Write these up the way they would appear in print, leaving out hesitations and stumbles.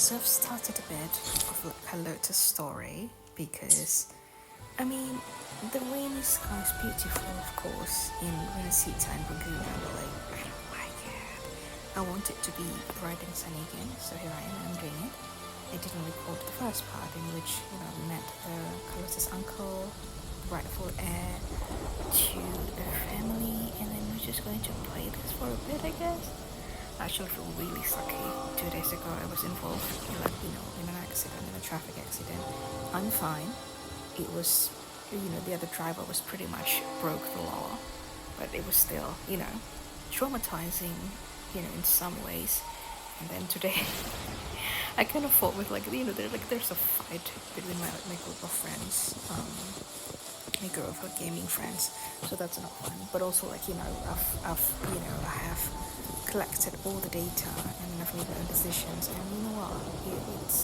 So I've started a bit of Carlotta's story because, I mean, the rainy sky is beautiful, of course, in Renacita and Laguna, but like, I don't like it. I want it to be bright and sunny again, so here I am, I'm doing it. I didn't record the first part in which, we met Carlotta's uncle, the rightful heir to the family, and then we're just going to play this for a bit, I guess. I actually feel really sucky. 2 days ago I was involved in an accident, in a traffic accident. I'm fine. It was, the other driver was pretty much broke the law, but it was still, traumatizing, in some ways. And then today, I kind of fought with there's a fight between my group of friends, my group of gaming friends, so that's not fun. But also I have collected all the data and I've made my own decisions, and you know what,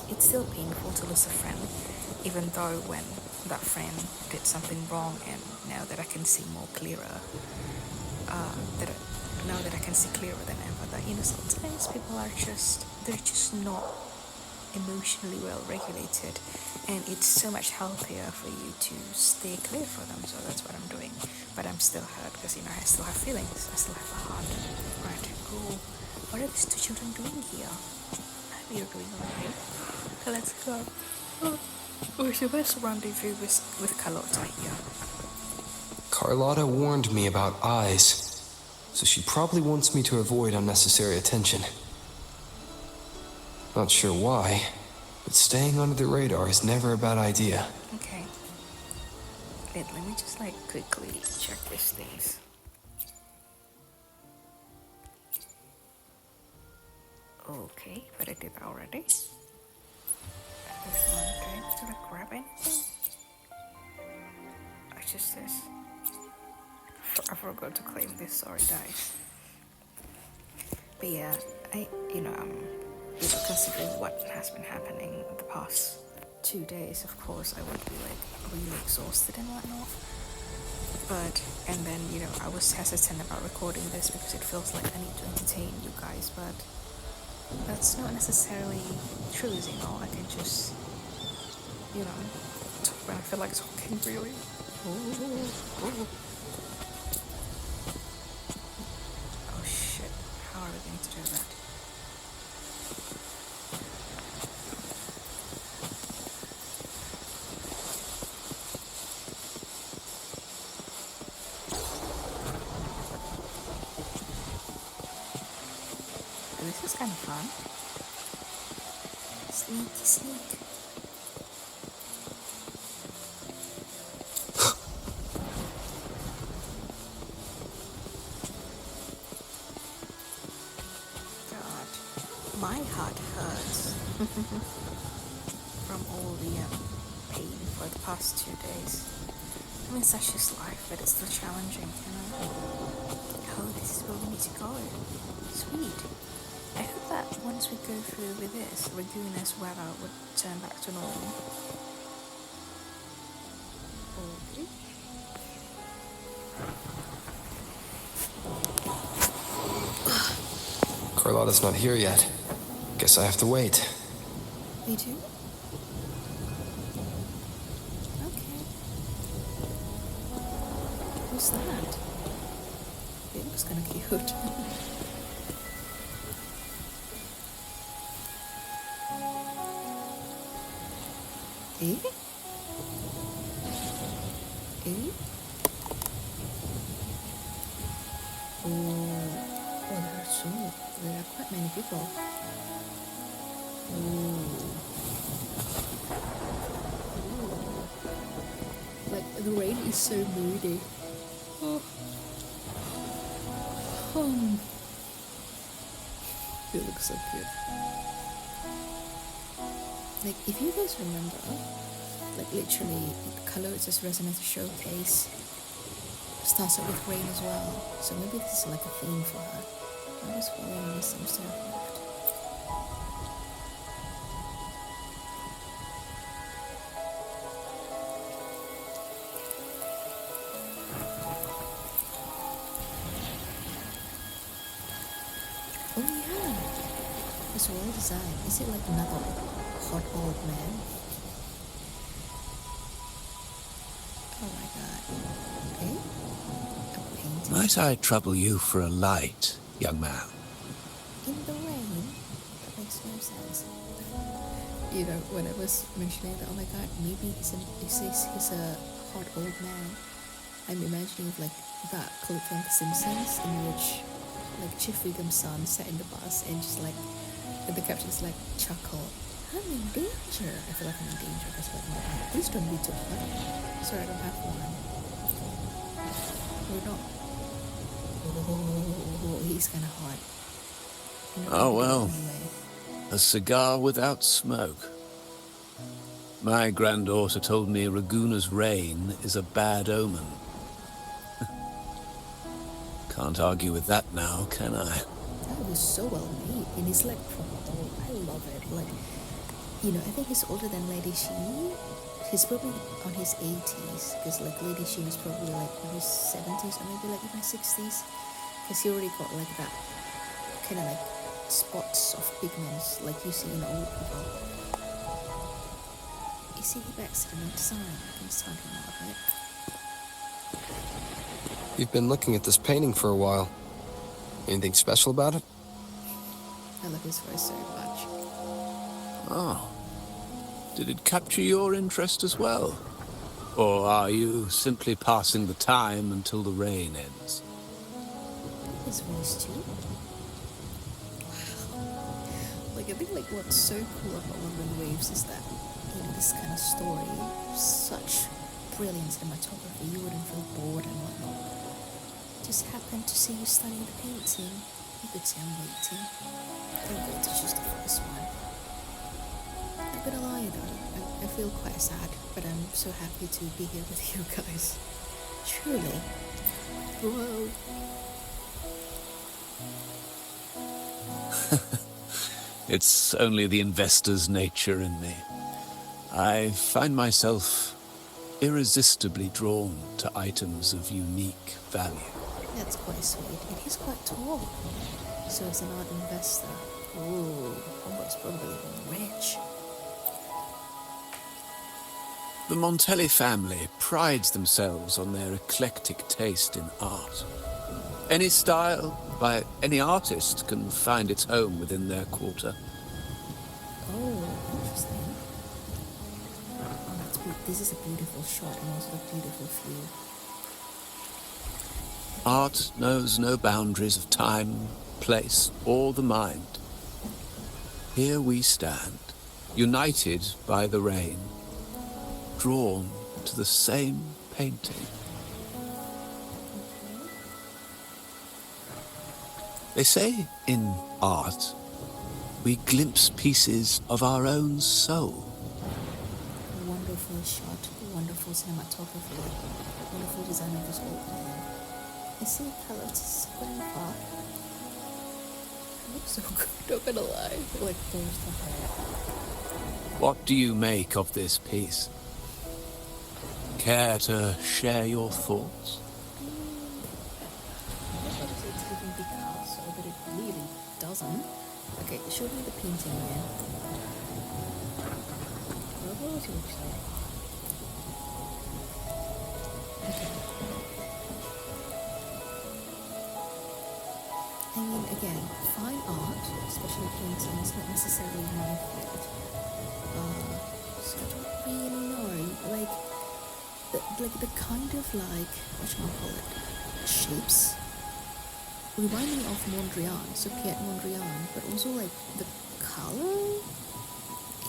it's still painful to lose a friend, even though when that friend did something wrong, and now that I can see more clearer, now that I can see clearer than ever, that sometimes people they're just not emotionally well regulated, and it's so much healthier for you to stay clear for them. So that's what I'm doing, but I'm still hurt because I still have feelings, I still have a heart. Right, cool. What are these two children doing here? Maybe you're doing alright. Okay, let's go. Where's your best rendezvous with Carlotta here? Carlotta warned me about eyes, so she probably wants me to avoid unnecessary attention. Not sure why, but staying under the radar is never a bad idea. Okay. Wait, let me just quickly check these things. Okay, but I did that already. This one, did I grab anything? It's just this. I forgot to claim this, sorry guys. But yeah, considering what has been happening the past 2 days, of course I would be really exhausted and whatnot. But, and then, I was hesitant about recording this because it feels like I need to entertain you guys, but that's not necessarily true, I can just, talk when I feel like talking, really. Ooh. Oh shit, how are we going to do that? This is kind of fun. Sneak. God, my heart hurts from all the pain for the past 2 days. I mean, such is life, but it's still challenging, Oh, this is where we need to go. Sweet. I hope that once we go through with this, Laguna's weather would turn back to normal. Okay. Carlotta's not here yet. Guess I have to wait. Me too? Okay. Who's that? It looks kind of cute. Eh? There are quite many people. The rain is so moody. It looks so cute. If you guys remember, literally, Carlotta's Resonance Showcase starts out with rain as well. So maybe this is a theme for her. I was following this seems to have left. Oh yeah, It's well designed. Is it like another hot old man? Oh my god. Okay. A painting. Might I trouble you for a light, young man? In the rain? That makes no sense. You know, when I was mentioning that, oh my god, maybe he's a hot old man. I'm imagining like that clip from The Simpsons in which like Chief Wiggum's son sat in the bus and just like, and the caption's like, chuckle. I'm in danger. I feel like I'm in danger because like, please don't be too hot. Sorry, I don't have one. We're not. Oh, he's kind of hot. Oh well, a cigar without smoke. My granddaughter told me Raguna's rain is a bad omen. Can't argue with that now, can I? That was so well made, and he's like proper old. I love it. Like, you know, I think he's older than Lady Shi. He's probably on his 80s, because like Lady Shi was probably like in his 70s or maybe like even 60s, because he already got like that kind of like spots of pigments like you see in old people. You see the accident design. I can start him out of it. You've been looking at this painting for a while. Anything special about it? I love his voice so much. Oh. Did it capture your interest as well? Or are you simply passing the time until the rain ends? His voice too. Wow. Like I think like what's so cool about Wuthering Waves is that, you know, this kind of story, such brilliant cinematography, you wouldn't feel bored and whatnot. Just happened to see you studying the painting. You could say I'm waiting. Don't go to choose the first one. Not gonna lie though, I feel quite sad, but I'm so happy to be here with you guys. Truly. Whoa. It's only the investor's nature in me. I find myself irresistibly drawn to items of unique value. That's quite sweet, and he's quite tall. So as an art investor, ooh, Homeboy's probably rich. The Montelli family prides themselves on their eclectic taste in art. Any style by any artist can find its home within their quarter. Oh, interesting. Oh, that's this is a beautiful shot and also a beautiful view. Art knows no boundaries of time, place, or the mind. Here we stand, united by the rain, drawn to the same painting. They say in art, we glimpse pieces of our own soul. A wonderful shot, wonderful cinematography, wonderful design of this old man. I see Carlotta's grandpa. It looks so good, not gonna lie. Like, there's the hair. What do you make of this piece? Care to share your thoughts? I thought it's even Picasso, but it really doesn't. Okay, show me the painting again. What was it actually? Okay. I mean, again, fine art, especially painting, is not necessarily my field. So I don't really know. Like the kind of like, what shall I call it, shapes remind me of Mondrian, so Piet Mondrian, but also like the color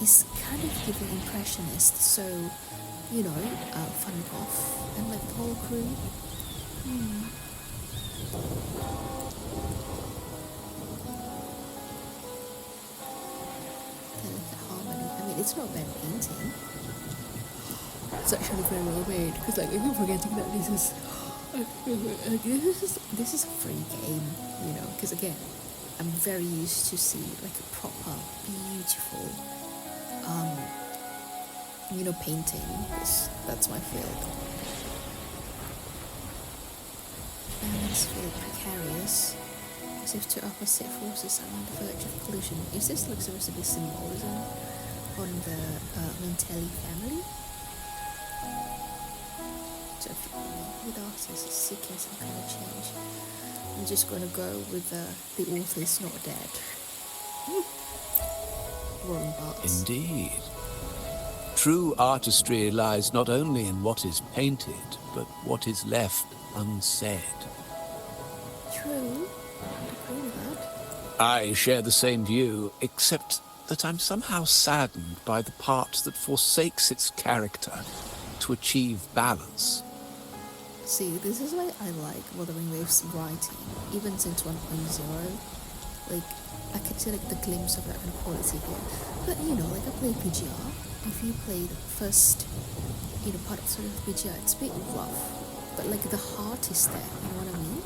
is kind of giving impressionist, so, you know, Van Gogh and like the whole crew. Delicate harmony. I mean, it's not a bad painting. It's actually very well made, because like I keep forgetting that this is a free game, you know, because again, I'm very used to see like a proper, beautiful, you know, painting, because that's my field. And it's very precarious, As if two opposite forces are on the verge of collision. Is this like supposed to be symbolism on the Montelli family? So with artists seeking some kind of change, I'm just gonna go with the author is not dead. Rolling parts. Indeed. True artistry lies not only in what is painted, but what is left unsaid. True. I agree with that. I share the same view, except that I'm somehow saddened by the part that forsakes its character to achieve balance. See, this is why I like Wuthering Waves writing, even since 1.0. Like, I could see like the glimpse of that kind of quality here. But you know, like I play PGR. If you play the first, part of sort of PGR, it's a bit rough, but like the heart is there. You know what I mean?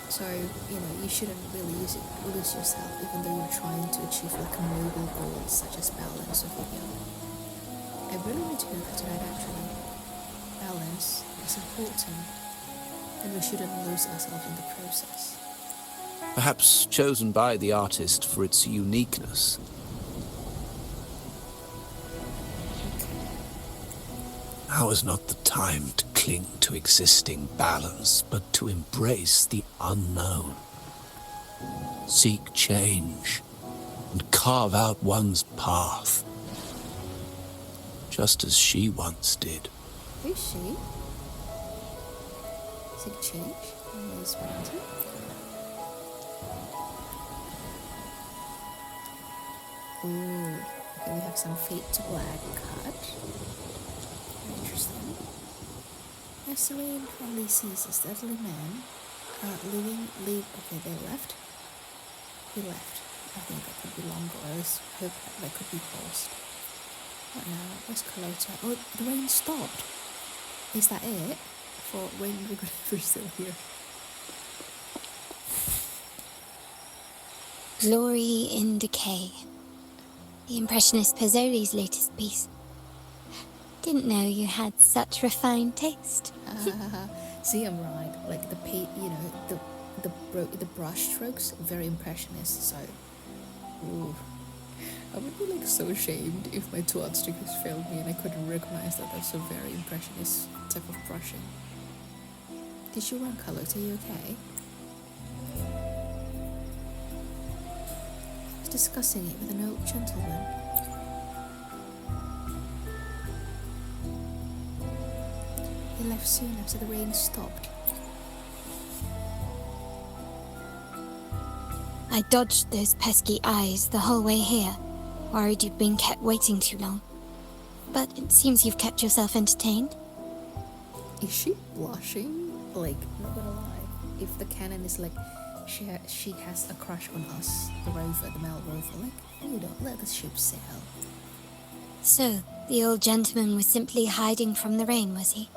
So you shouldn't really lose yourself, even though you're trying to achieve like a noble goal such as balance of video. I really need to know that tonight. Actually, balance is important, and we shouldn't lose ourselves in the process. Perhaps chosen by the artist for its uniqueness. Now is not the time to cling to existing balance, but to embrace the unknown. Seek change and carve out one's path, just as she once did. Is she? Seek change? Always wanted. Ooh, okay, we have some fade to black cut. Interesting. As Serene finally sees this deadly man, okay, they left. He left. I think that could be longer, or else hope that could be paused. What now? Where's Carlotta? Oh, the rain stopped. Is that it? For rain, we're still here. Glory in Decay. The Impressionist Pizzoli's latest piece. Didn't know you had such refined taste. See, I'm right. Like the the brush strokes, very impressionist. So, ooh, I would be like so ashamed if my two art stickers failed me and I couldn't recognize that that's a very impressionist type of brushing. Did you run Carlotta? Are you okay? I was discussing it with an old gentleman. He left soon after the rain stopped. I dodged those pesky eyes the whole way here, worried you'd been kept waiting too long. But it seems you've kept yourself entertained. Is she blushing? Like, not gonna lie, if the canon is like she has a crush on us, the rover, the male rover, like, let the ship sail. So, the old gentleman was simply hiding from the rain, was he?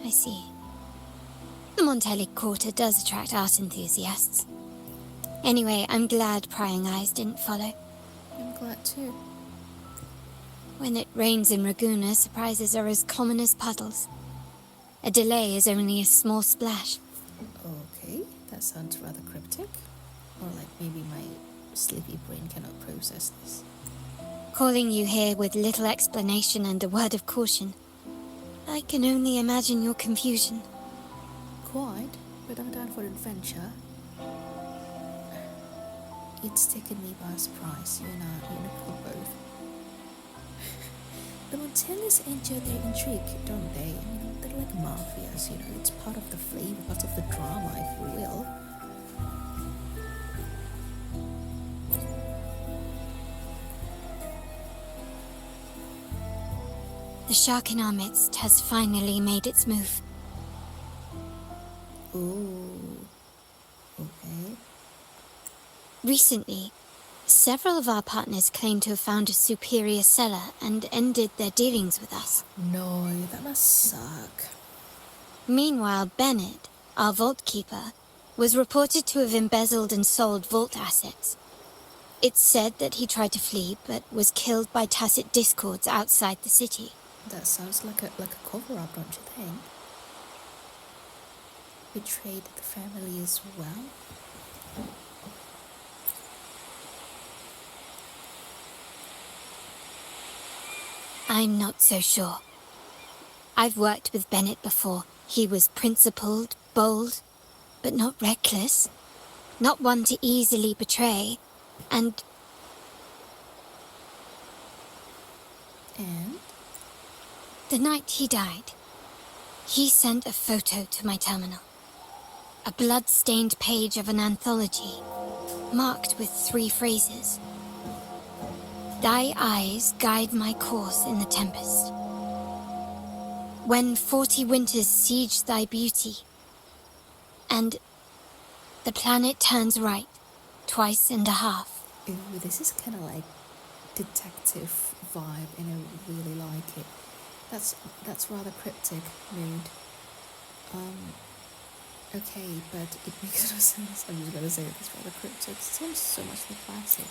I see. The Montelli Quarter does attract art enthusiasts. Anyway, I'm glad prying eyes didn't follow. I'm glad too. When it rains in Ragusa, surprises are as common as puddles. A delay is only a small splash. Okay, that sounds rather cryptic. Or like maybe my sleepy brain cannot process this. Calling you here with little explanation and a word of caution. I can only imagine your confusion. Quite, but I'm down for adventure. It's taken me by surprise, you know both. The Montellis enjoy their intrigue, don't they? I mean, they're like mafias, it's part of the flavor, part of the drama, if you will. The shark in our midst has finally made its move. Ooh. Okay. Recently, several of our partners claim to have found a superior seller and ended their dealings with us. No, that must suck. Meanwhile, Bennett, our vault keeper, was reported to have embezzled and sold vault assets. It's said that he tried to flee, but was killed by tacit discords outside the city. That sounds like a cover-up, don't you think? betrayed the family as well? I'm not so sure. I've worked with Bennett before. He was principled, bold, but not reckless. Not one to easily betray. And the night he died, he sent a photo to my terminal. A blood-stained page of an anthology, marked with 3 phrases. Thy eyes guide my course in the tempest. When 40 winters siege thy beauty, and the planet turns right, twice and a half. Ooh, this is kind of like detective vibe, and I really like it. That's rather cryptic mood. Okay, but it makes no sense. I'm just gonna say it's rather cryptic. It sounds so much like classic.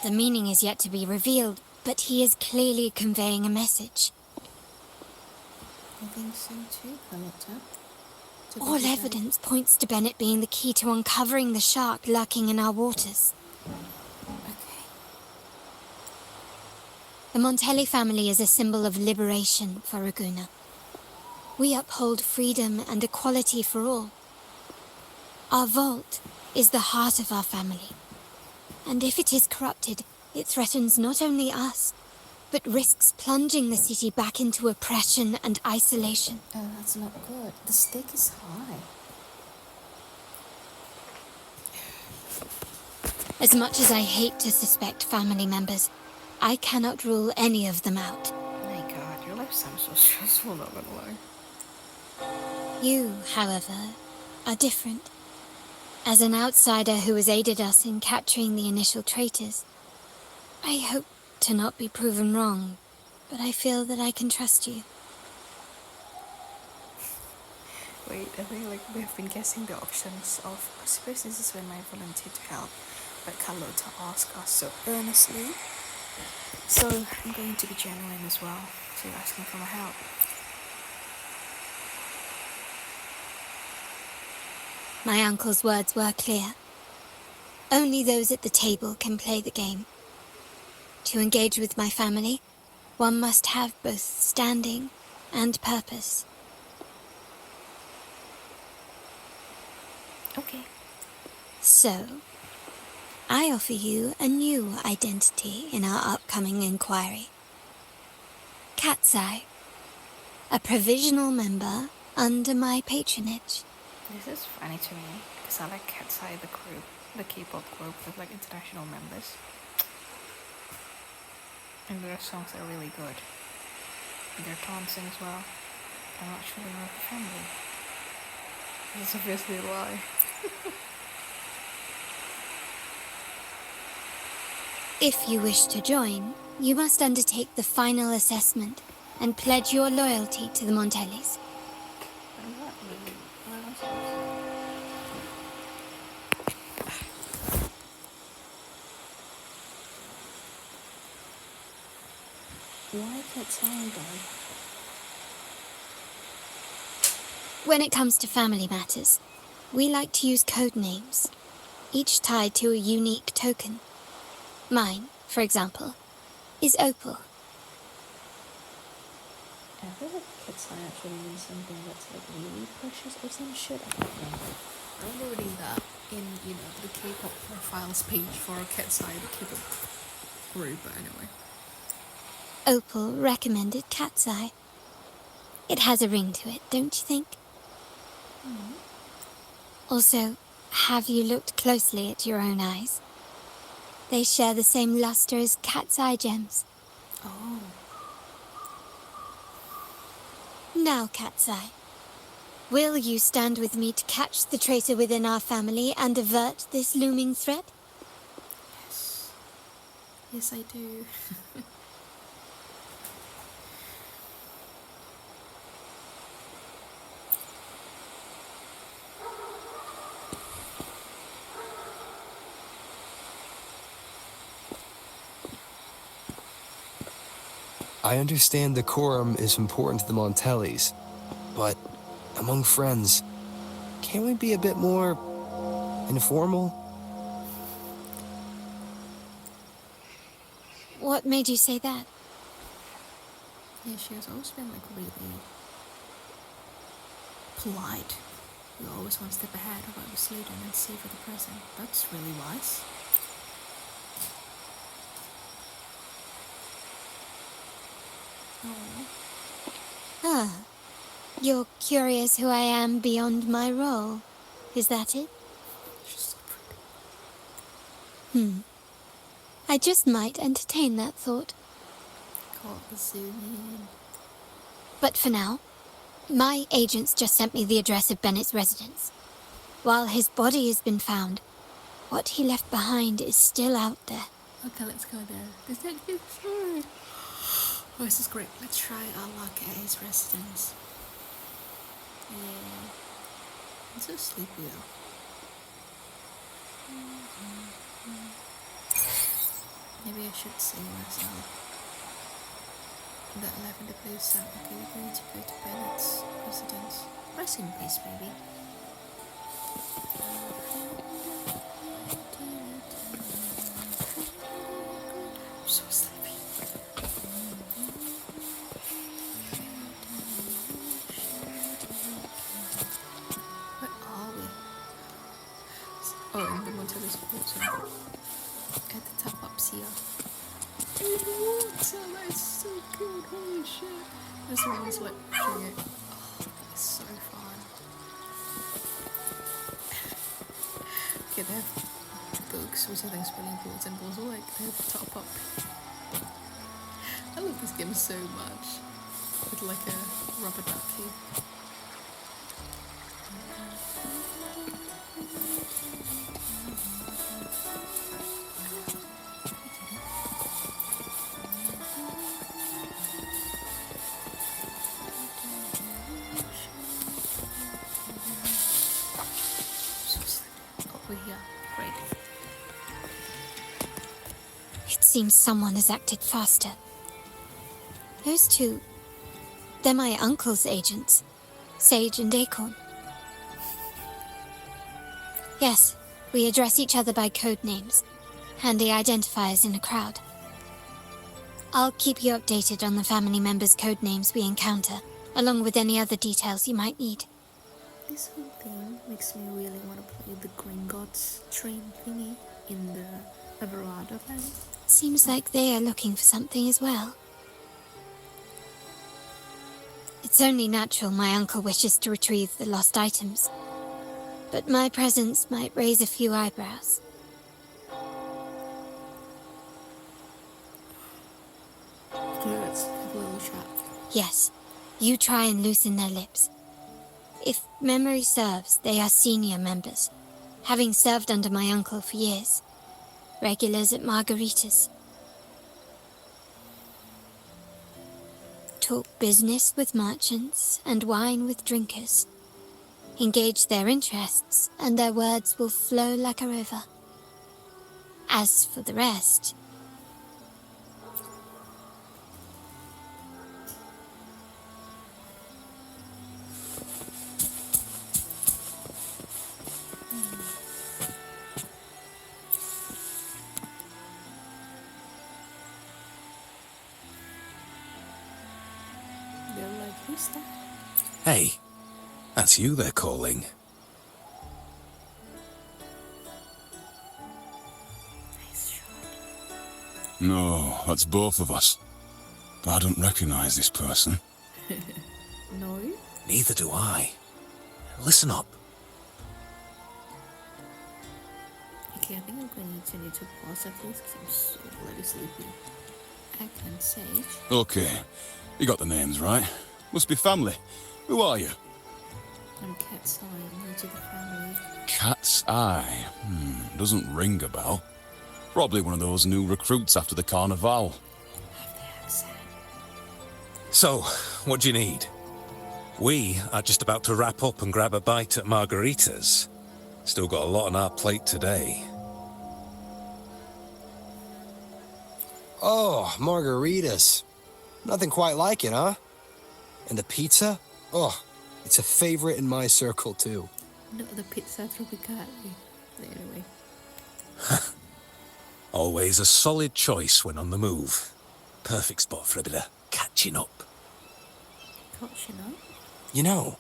The meaning is yet to be revealed, but he is clearly conveying a message. I think so too, Carlotta. All evidence points to Bennett being the key to uncovering the shark lurking in our waters. Okay. The Montelli family is a symbol of liberation for Raguna. We uphold freedom and equality for all. Our vault is the heart of our family. And if it is corrupted, it threatens not only us, but risks plunging the city back into oppression and isolation. Oh, that's not good. The stake is high. As much as I hate to suspect family members, I cannot rule any of them out. My god, your life sounds so stressful, not gonna lie. You, however, are different. As an outsider who has aided us in capturing the initial traitors, I hope to not be proven wrong, but I feel that I can trust you. Wait, I think like we have been guessing the options of, I suppose this is when I volunteered to help, but Carlotta asked us so earnestly. So I'm going to be genuine as well, so you're asking for my help. My uncle's words were clear. Only those at the table can play the game. To engage with my family, one must have both standing and purpose. Okay. So, I offer you a new identity in our upcoming inquiry. Cat's Eye, a provisional member under my patronage. This is funny to me, because I like Cat's Eye, the group, the K-pop group with like international members. And their songs are really good. And they're dancing as well. I'm actually not the family. This is obviously a lie. If you wish to join, you must undertake the final assessment and pledge your loyalty to the Montellis. I'm not really. What am I supposed to do? Why Cat's Eye though? When it comes to family matters, we like to use code names, each tied to a unique token. Mine, for example, is Opal. I feel like Cat's Eye actually means something that's like really precious or some shit. I don't know. I remember reading that in, the K-pop profiles page for Cat's Eye, the K-pop group, but anyway. Opal recommended Cat's Eye. It has a ring to it, don't you think? Mm. Also, have you looked closely at your own eyes? They share the same luster as Cat's Eye gems. Oh. Now, Cat's Eye, will you stand with me to catch the traitor within our family and avert this looming threat? Yes. Yes, I do. I understand decorum is important to the Montellis, but among friends, can't we be a bit more informal? What made you say that? Yeah, she has always been like really polite. You always one step ahead of what was later and savor the present. That's really wise. Oh. Ah, you're curious who I am beyond my role. Is that it? She's so pretty. I just might entertain that thought. Call it the zoom in. But for now, my agents just sent me the address of Bennett's residence. While his body has been found, what he left behind is still out there. Okay, let's go there. Detective story. Oh, this is great. Let's try our luck at his residence. Yeah. I'm so sleepy though. Maybe I should say myself. That lavender place out. Okay, we're going to go to Bennett's residence. Resting place, maybe. I'm so sleepy. Where are we? Oh, in the Montellis water. At the top ups here. In the water, that's so good, holy shit. This one's like pushing it. Oh, that's so fun. Okay, they have books, which I think is really important, but also like they have top up. I love this game so much. With like a rubber ducky. We're here. Great. It seems someone has acted faster. Those two, they're my uncle's agents, Sage and Acorn. Yes, we address each other by code names, handy identifiers in a crowd. I'll keep you updated on the family members' code names we encounter, along with any other details you might need. This whole thing makes me really want to play the Green Gods train thingy in the Everardo land. Seems like they are looking for something as well. It's only natural my uncle wishes to retrieve the lost items, but my presence might raise a few eyebrows. Let's have a little chat. Yes, you try and loosen their lips. If memory serves, they are senior members, having served under my uncle for years. Regulars at Margarita's. Talk business with merchants and wine with drinkers. Engage their interests, and their words will flow like a river. As for the rest... They're like, who's that? Hey, that's you they're calling. Nice shot. No, that's both of us. But I don't recognize this person. No? Neither do I. Listen up. Okay, I think I'm going to need to pause after this because I'm so bloody sleepy. Ackland Sage. Okay, you got the names right. Must be family. Who are you? I'm Cat's Eye, new to the family. Cat's Eye. Doesn't ring a bell. Probably one of those new recruits after the Carnival. Have the accent. So, what do you need? We are just about to wrap up and grab a bite at Margarita's. Still got a lot on our plate today. Oh, margaritas. Nothing quite like it, huh? And the pizza? Oh, it's a favorite in my circle, too. Not the pizza tropicale. Anyway. Always a solid choice when on the move. Perfect spot for a bit of catching up. Catching up? You know,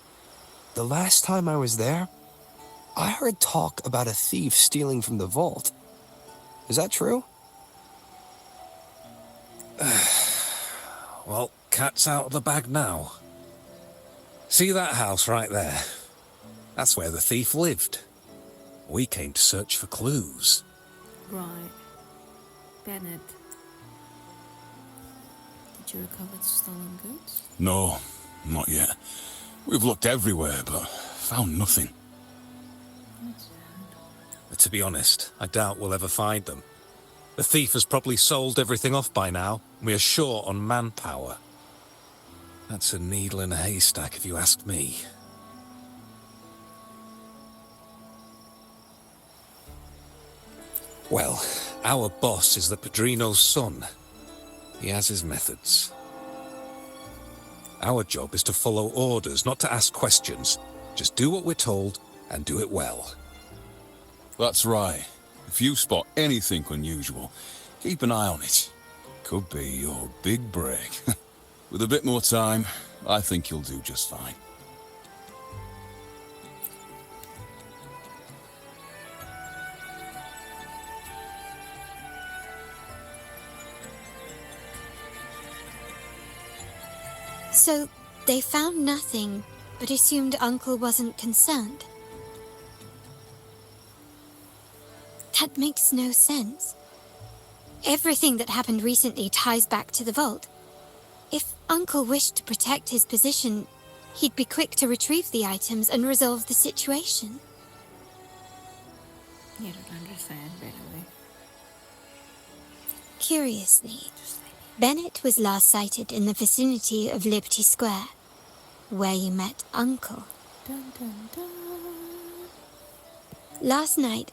the last time I was there, I heard talk about a thief stealing from the vault. Is that true? Well, cat's out of the bag now. See that house right there? That's where the thief lived. We came to search for clues. Right. Bennett. Did you recover the stolen goods? No, not yet. We've looked everywhere, but found nothing. That's sad. But to be honest, I doubt we'll ever find them. The thief has probably sold everything off by now. We are short on manpower. That's a needle in a haystack, if you ask me. Well, our boss is the Padrino's son. He has his methods. Our job is to follow orders, not to ask questions. Just do what we're told, and do it well. That's right. If you spot anything unusual, keep an eye on it. Could be your big break. With a bit more time, I think you'll do just fine. So, they found nothing, but assumed Uncle wasn't concerned. That makes no sense. Everything that happened recently ties back to the vault. If Uncle wished to protect his position, he'd be quick to retrieve the items and resolve the situation. You don't understand, by the way. Curiously, Bennett was last sighted in the vicinity of Liberty Square, where you met Uncle. Dun dun dun. Last night,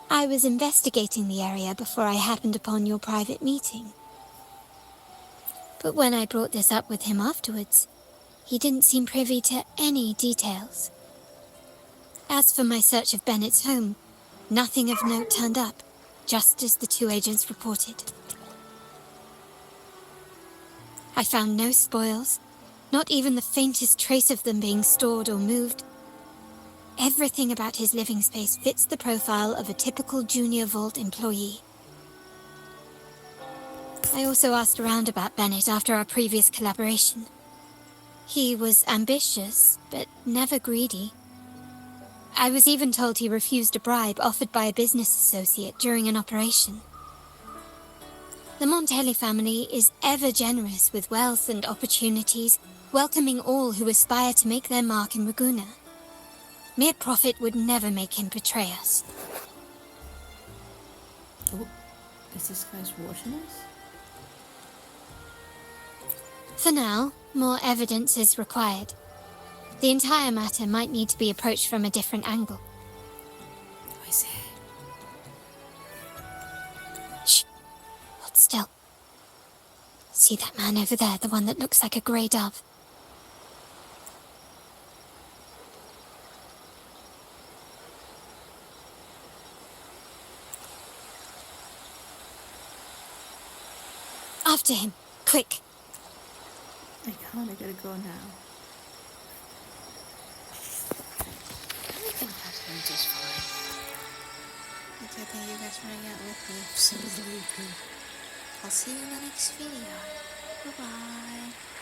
I was investigating the area before I happened upon your private meeting. But when I brought this up with him afterwards, he didn't seem privy to any details. As for my search of Bennett's home, nothing of note turned up, just as the two agents reported. I found no spoils, not even the faintest trace of them being stored or moved. Everything about his living space fits the profile of a typical junior vault employee. I also asked around about Bennett after our previous collaboration. He was ambitious, but never greedy. I was even told he refused a bribe offered by a business associate during an operation. The Montelli family is ever generous with wealth and opportunities, welcoming all who aspire to make their mark in Ragusa. Mere profit would never make him betray us. Oh, is this guy's watching us? For now, more evidence is required. The entire matter might need to be approached from a different angle. I see. Shh. Hold still. See that man over there, the one that looks like a grey dove? After him, quick. I can't, I gotta go now. I think that's going just fine. Okay, thank you guys for hanging out with me. Absolutely. I'll see you in the next video. Bye-bye.